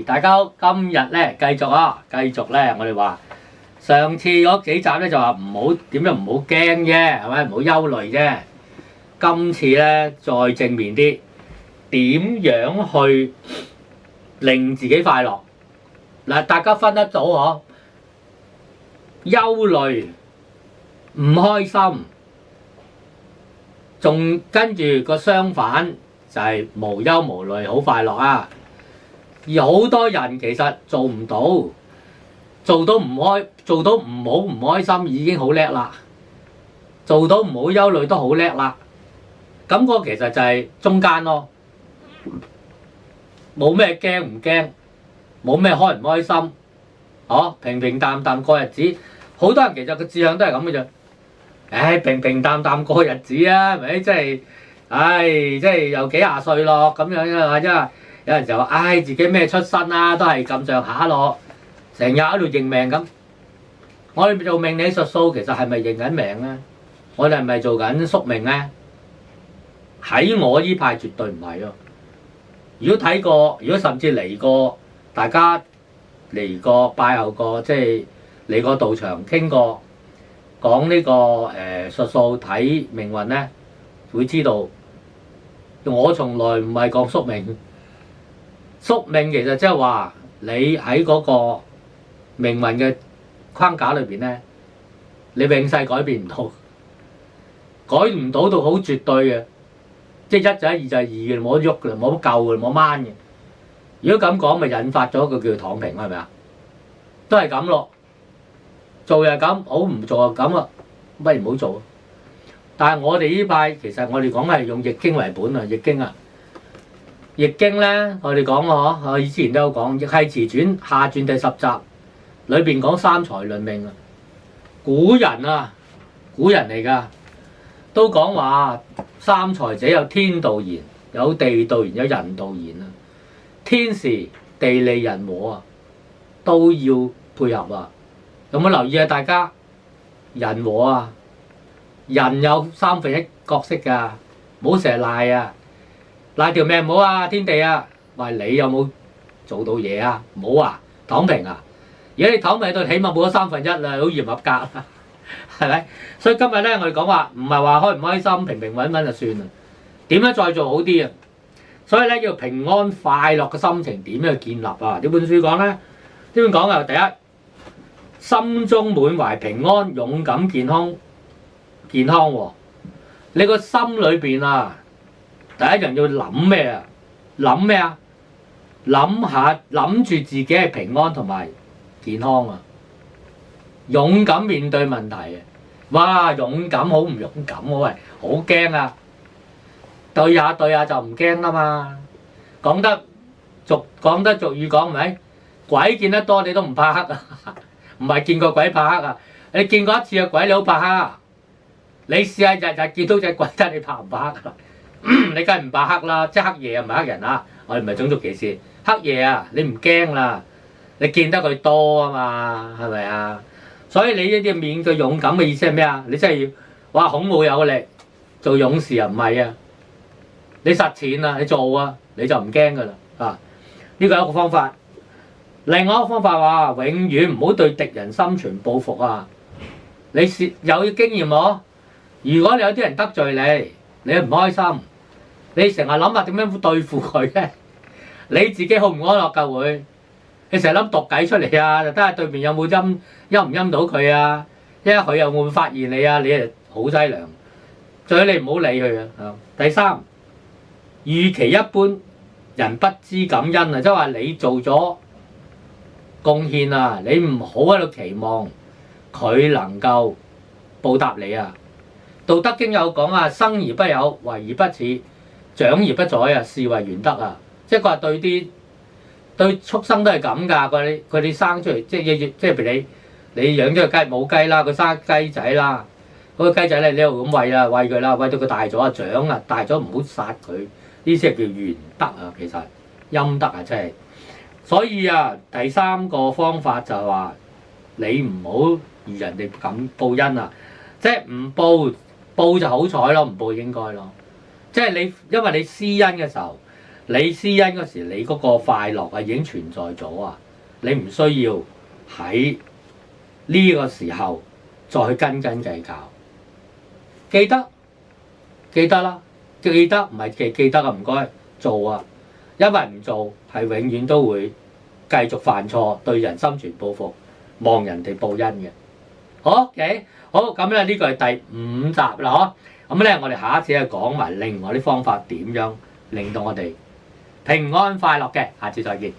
大家好，今日咧繼續咧，我哋話上次嗰幾集咧就話唔好點樣唔好驚啫，係咪？唔好憂慮啫。今次咧再正面啲，點樣去令自己快樂？嗱，大家分得到嗬？憂慮、唔開心，仲跟住個相反就係無憂無慮，好快樂啊！而好多人其實做唔到，做到唔好唔開心已經好叻啦，做到唔好憂慮都好叻啦。咁個其實就係中間咯，冇咩驚唔驚，冇咩開唔開心，平平淡淡過日子。好多人其實個志向都係咁嘅啫，平平淡淡過日子啊，係咪？即係又幾廿歲咯，咁樣啊，即係。有人就話：自己咩出身啊，都係咁上下咯，成日喺度認命咁。我哋做命理術數，其實係咪認緊命咧？我哋係咪做緊宿命咧？喺我呢派絕對唔係咯。如果睇過，如果甚至嚟過，大家嚟過拜候過，即係嚟過道場傾過，講呢個術數睇命運咧，會知道我從來唔係講宿命。宿命其實即係話你喺嗰個命運嘅框架裏邊咧，你永世改變唔到，改唔到到好絕對嘅，即係一就一，二就係二嘅，冇得喐嘅，冇得救嘅，冇得掹嘅。如果咁講，咪引發咗一個叫躺平，係咪啊？都係咁咯，做又咁，好唔做又咁啊，不如唔好做。但係我哋呢派其實我哋講係用易經為本啊，易經啊。易經咧，我哋講過我之前都有講《易繫辭傳》下傳第10集裏邊講三才論命啊。古人嚟㗎，都講話三才者有天道言，有地道言，有人道言啊。天時地利人和啊，都要配合啊。有冇留意啊？大家人和啊，人有1/3角色㗎，唔好成日賴啊！賴條命唔好啊，天地啊，話你有冇做到嘢啊？唔好啊，躺平啊！如果你躺平到起碼冇咗1/3啦，好易唔合格啦，係咪？所以今日咧，我哋講話唔係話開唔開心，平平穩穩就算啦。點樣再做好啲啊？所以咧，要平安快樂嘅心情點樣去建立啊？呢本書講咧，呢本講啊，第一，心中滿懷平安、勇敢、健康喎。你個心裏邊啊〜第一樣要諗咩啊？諗咩啊？諗住自己係平安同埋健康啊！勇敢面對問題啊！哇！勇敢好唔勇敢喎？喂，好驚啊！對下就唔驚啦嘛！講得俗語講係咪？鬼見得多你都唔怕黑啊！唔係見過鬼怕黑啊！你見過一次嘅鬼你好怕黑啊！你試下日日見到隻鬼睇你怕唔怕黑啊？你梗係唔怕黑啦，即係黑夜啊，唔係黑人啊！我哋唔係種族歧視，黑夜啊，你唔驚啦，你見得佢多啊嘛，係咪啊？所以你呢啲面對勇敢嘅意思係咩啊？你真係要哇孔武有力，做勇士啊，唔係啊！你實踐啊，你做啊，你就唔驚噶啦啊！呢個係一個方法。另外一個方法話，永遠唔好對敵人心存報復啊！你有經驗喎，如果你有啲人得罪你唔開心。你成日諗下點樣對付佢咧？你自己好唔安樂㗎會？你成日諗毒計出嚟啊？就睇下對面有冇陰唔陰到佢啊？因為佢又會唔會發現你啊？你係好淒涼。最好你唔好理佢啊！第三，預期一般人不知感恩啊！即係話你做咗貢獻啊，你唔好喺度期望佢能夠報答你啊！道德經有講啊，生而不有，為而不恃。長而不宰啊，是為玄德啊！即係佢話對畜生都係咁㗎，佢哋生出嚟即係譬如你養咗個雞冇雞啦，佢生雞仔啦，嗰個雞仔咧你又咁餵佢啦，餵到佢大咗啊，長啊，大咗唔好殺佢，呢啲係叫玄德啊，其實陰德啊，真係。所以啊，第三個方法就係話你唔好如人哋咁報恩啊，即係唔報就好彩咯，唔報應該咯。即係你，因為你施恩嘅時候，你施恩嗰時，你嗰個快樂啊已經存在咗啊！你唔需要喺呢個時候再去斤斤計較。記得啦，記得唔係記得啊！唔該做啊，因為唔做係永遠都會繼續犯錯，對人心存報復，望人哋報恩嘅。好，OK，好，咁咧呢個係第5集啦，嗬。咁咧我哋下一次係講埋另外啲方法點樣令到我哋平安快樂嘅，下次再見。